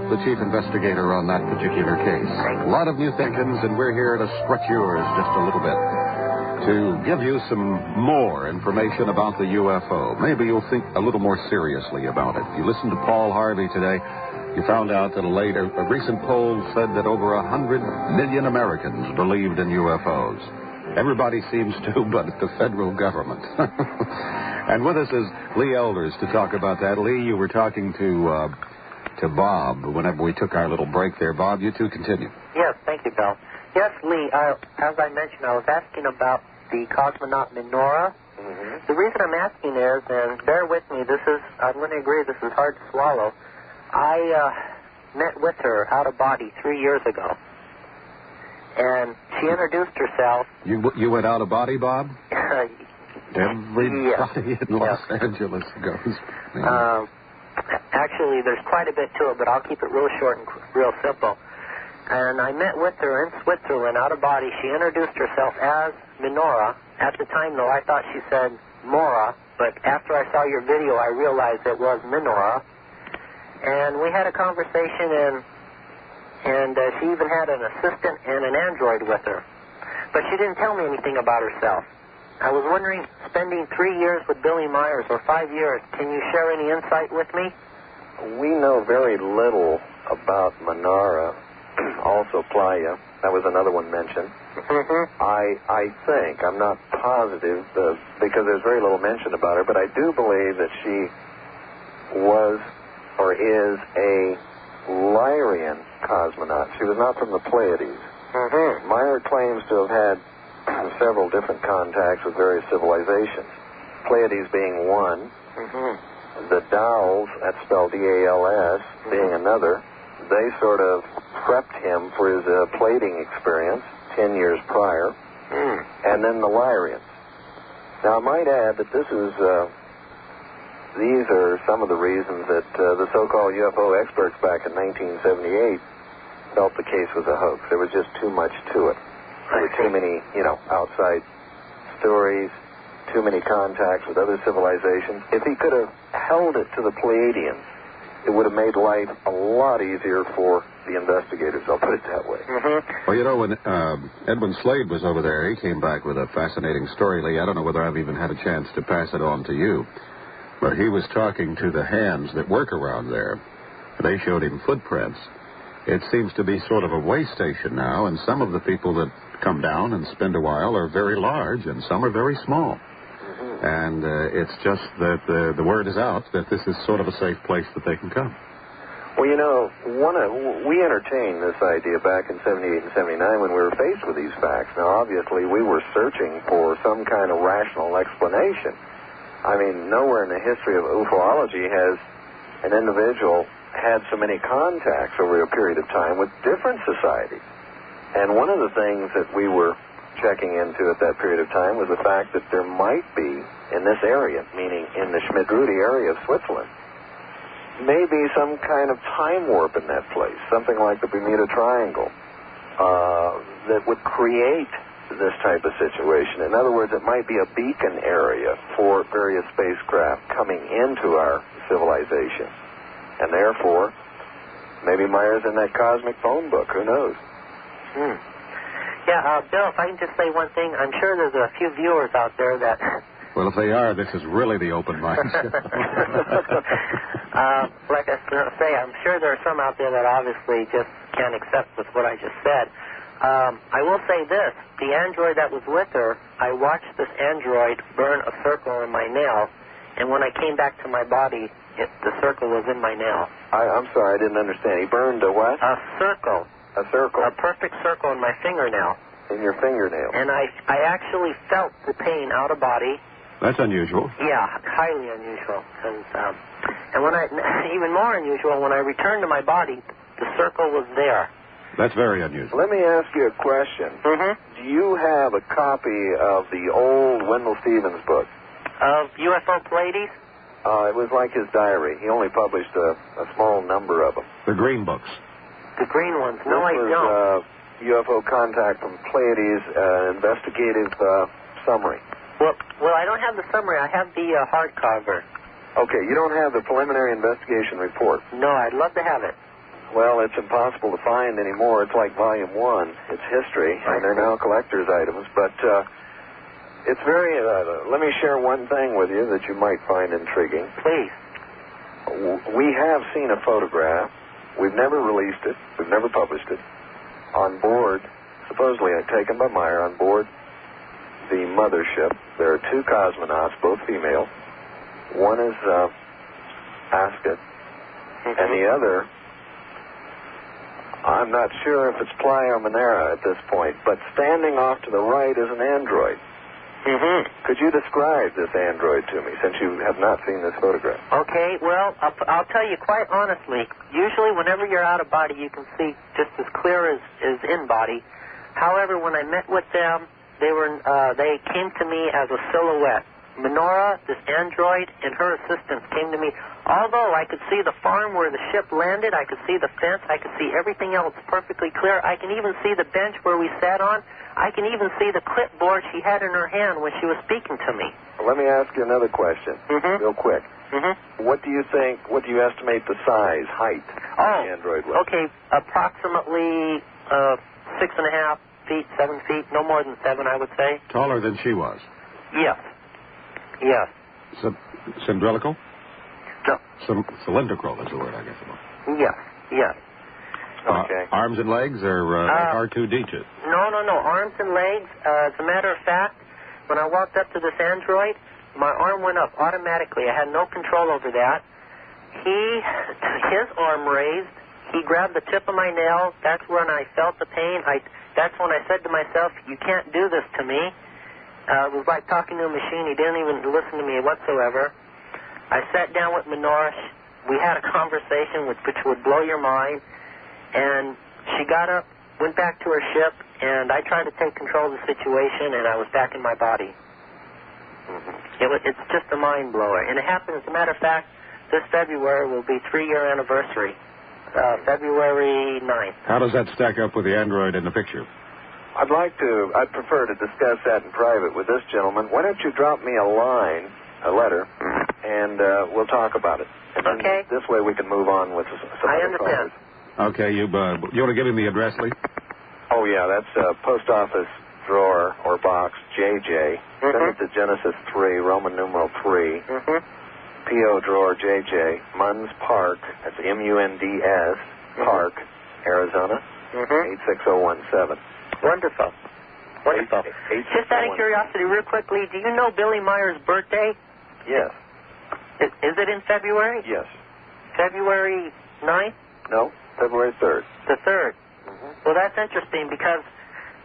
the chief investigator on that particular case. A lot of new thinkings, and we're here to stretch yours just a little bit, to give you some more information about the UFO. Maybe you'll think a little more seriously about it. If you listened to Paul Harvey today, you found out that a recent poll said that over 100 million Americans believed in UFOs. Everybody seems to, but the federal government. And with us is Lee Elders to talk about that. Lee, you were talking to Bob whenever we took our little break there. Bob, you two continue. Yes, thank you, Bill. Yes, Lee, as I mentioned, I was asking about the cosmonaut Menorah. Mm-hmm. The reason I'm asking is, and bear with me, I'm going to agree, this is hard to swallow. I met with her out of body 3 years ago. And she introduced herself. You went out of body, Bob? Everybody in Los Angeles goes. Actually, there's quite a bit to it, but I'll keep it real short and real simple. And I met with her in Switzerland out of body. She introduced herself as Menorah. At the time, though, I thought she said Mora, but after I saw your video, I realized it was Menorah. And we had a conversation, and she even had an assistant and an android with her. But she didn't tell me anything about herself. I was wondering, spending 3 years with Billy Myers, or 5 years, can you share any insight with me? We know very little about Menorah, also Playa. That was another one mentioned. Mm-hmm. I think, I'm not positive, because there's very little mentioned about her, but I do believe that she was or is a Lyrian cosmonaut. She was not from the Pleiades. Mm-hmm. Meyer claims to have had several different contacts with various civilizations, Pleiades being one, mm-hmm. the Dals, that's spelled D-A-L-S, mm-hmm. being another. They sort of prepped him for his plating experience 10 years prior, and then the Lyrians. Now, I might add that these are some of the reasons that the so-called UFO experts back in 1978 felt the case was a hoax. There was just too much to it. There were too many, outside stories, too many contacts with other civilizations. If he could have held it to the Pleiadians, it would have made life a lot easier for the investigators, I'll put it that way. Mm-hmm. Well, when Edwin Slade was over there, he came back with a fascinating story, Lee. I don't know whether I've even had a chance to pass it on to you. But he was talking to the hands that work around there. They showed him footprints. It seems to be sort of a way station now, and some of the people that come down and spend a while are very large, and some are very small. Mm-hmm. And it's just that the word is out that this is sort of a safe place that they can come. Well, we entertained this idea back in 78 and 79 when we were faced with these facts. Now, obviously, we were searching for some kind of rational explanation. I mean, nowhere in the history of ufology has an individual had so many contacts over a period of time with different societies. And one of the things that we were checking into at that period of time was the fact that there might be, in this area, meaning in the Schmidt-Rudy area of Switzerland, maybe some kind of time warp in that place, something like the Bermuda Triangle, that would create this type of situation. In other words, it might be a beacon area for various spacecraft coming into our civilization. And therefore, maybe Meyer's in that cosmic phone book. Who knows? Yeah, Bill, if I can just say one thing, I'm sure there's a few viewers out there that... Well, if they are, this is really the open mind. Like I say, I'm sure there are some out there that obviously just can't accept with what I just said. I will say this. The android that was with her, I watched this android burn a circle in my nail, and when I came back to my body, the circle was in my nail. I'm sorry, I didn't understand. He burned a what? A circle. A circle? A perfect circle in my fingernail. In your fingernail? And I actually felt the pain out of body. That's unusual. Yeah, highly unusual. And even more unusual, when I returned to my body, the circle was there. That's very unusual. Let me ask you a question. Mm-hmm. Do you have a copy of the old Wendell Stevens book? Of UFO Pleiades? It was like his diary. He only published a small number of them. The green books. The green ones? No, I don't. This was UFO Contact from Pleiades, investigative summary. Well, I don't have the summary. I have the hardcover. Okay, you don't have the preliminary investigation report? No, I'd love to have it. Well, it's impossible to find anymore. It's like Volume 1. It's history, and they're now collector's items. But it's very... let me share one thing with you that you might find intriguing. Please. We have seen a photograph. We've never released it. We've never published it. On board, supposedly taken by Meier, on board the mothership, there are two cosmonauts, both female. One is Ascot, and the other, I'm not sure if it's Playa or Monera at this point, but standing off to the right is an android. Could you describe this android to me, since you have not seen this photograph? Okay, well, I'll tell you quite honestly, usually whenever you're out of body, you can see just as clear as in body. However, when I met with them, they came to me as a silhouette. Menora, this android, and her assistants came to me. Although I could see the farm where the ship landed, I could see the fence, I could see everything else perfectly clear. I can even see the bench where we sat on. I can even see the clipboard she had in her hand when she was speaking to me. Well, let me ask you another question, real quick. What do you estimate the size, height of the android was? Okay, approximately 6.5 feet, 7 feet, no more than 7, I would say. Taller than she was? Yes. Yes. Cylindrical? No. Cylindrical is the word, I guess. Yes, yes. Okay. Arms and legs or R2-D2? No. Arms and legs. As a matter of fact, when I walked up to this android, my arm went up automatically. I had no control over that. His arm raised. He grabbed the tip of my nail. That's when I felt the pain. That's when I said to myself, you can't do this to me. It was like talking to a machine. He didn't even listen to me whatsoever. I sat down with Menora. We had a conversation which would blow your mind. And she got up, went back to her ship, and I tried to take control of the situation, and I was back in my body. It's just a mind blower. And it happened, as a matter of fact, this February will be 3-year anniversary, February 9th. How does that stack up with the android in the picture? I'd prefer to discuss that in private with this gentleman. Why don't you drop me a letter, and we'll talk about it. And okay. This way we can move on with some I other understand. callers. Okay, you want to give him the address, Lee? Oh, yeah, that's post office drawer or box, JJ. Send it to Genesis 3, Roman numeral 3. P.O. drawer, JJ, Munds Park, that's M-U-N-D-S, Park, Arizona, 86017. Wonderful. Just out of curiosity, real quickly, do you know Billy Meier's birthday? Yes. Is it in February? Yes. February 9th? No, February 3rd. The 3rd. Well, that's interesting because,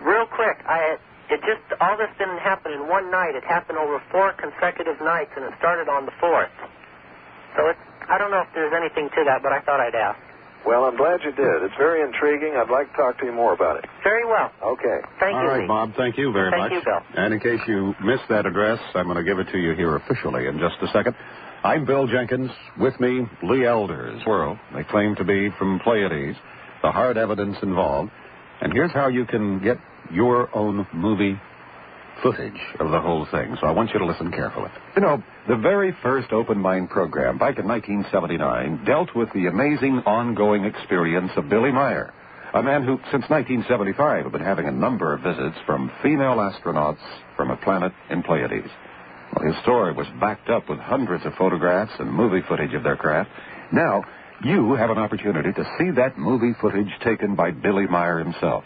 real quick, all this didn't happen in one night. It happened over 4 consecutive nights, and it started on the 4th. So I don't know if there's anything to that, but I thought I'd ask. Well, I'm glad you did. It's very intriguing. I'd like to talk to you more about it. Very well. Okay. Thank you, All right, Lee. Bob, thank you very much. Thank you, Bill. And in case you missed that address, I'm going to give it to you here officially in just a second. I'm Bill Jenkins. With me, Lee Elders. World. They claim to be from Pleiades. The hard evidence involved. And here's how you can get your own movie footage of the whole thing. So I want you to listen carefully. You know, the very first Open Mind program back in 1979 dealt with the amazing ongoing experience of Billy Meier, a man who, since 1975, had been having a number of visits from female astronauts from a planet in Pleiades. Well, his story was backed up with hundreds of photographs and movie footage of their craft. Now, you have an opportunity to see that movie footage taken by Billy Meier himself.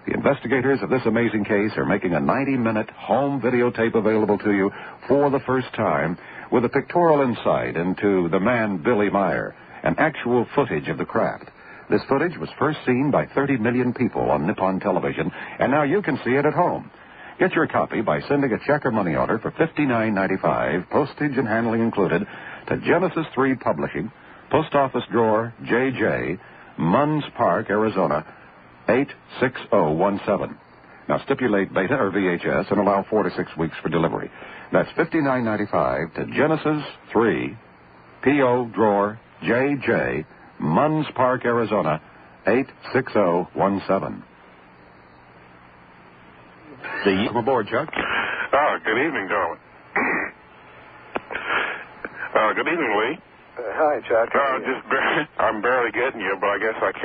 The investigators of this amazing case are making a 90-minute home videotape available to you for the first time with a pictorial insight into the man Billy Meier and actual footage of the craft. This footage was first seen by 30 million people on Nippon television, and now you can see it at home. Get your copy by sending a check or money order for $59.95, postage and handling included, to Genesis 3 Publishing, Post Office Drawer, JJ, Munds Park, Arizona, 86017. Now stipulate beta or VHS and allow 4 to 6 weeks for delivery. That's $59.95 to Genesis 3, P.O. Drawer, JJ, Munds Park, Arizona, 86017. Come aboard, Chuck. Good evening, darling. Good evening, Lee. Hi, Chuck. I'm barely getting you, but I guess I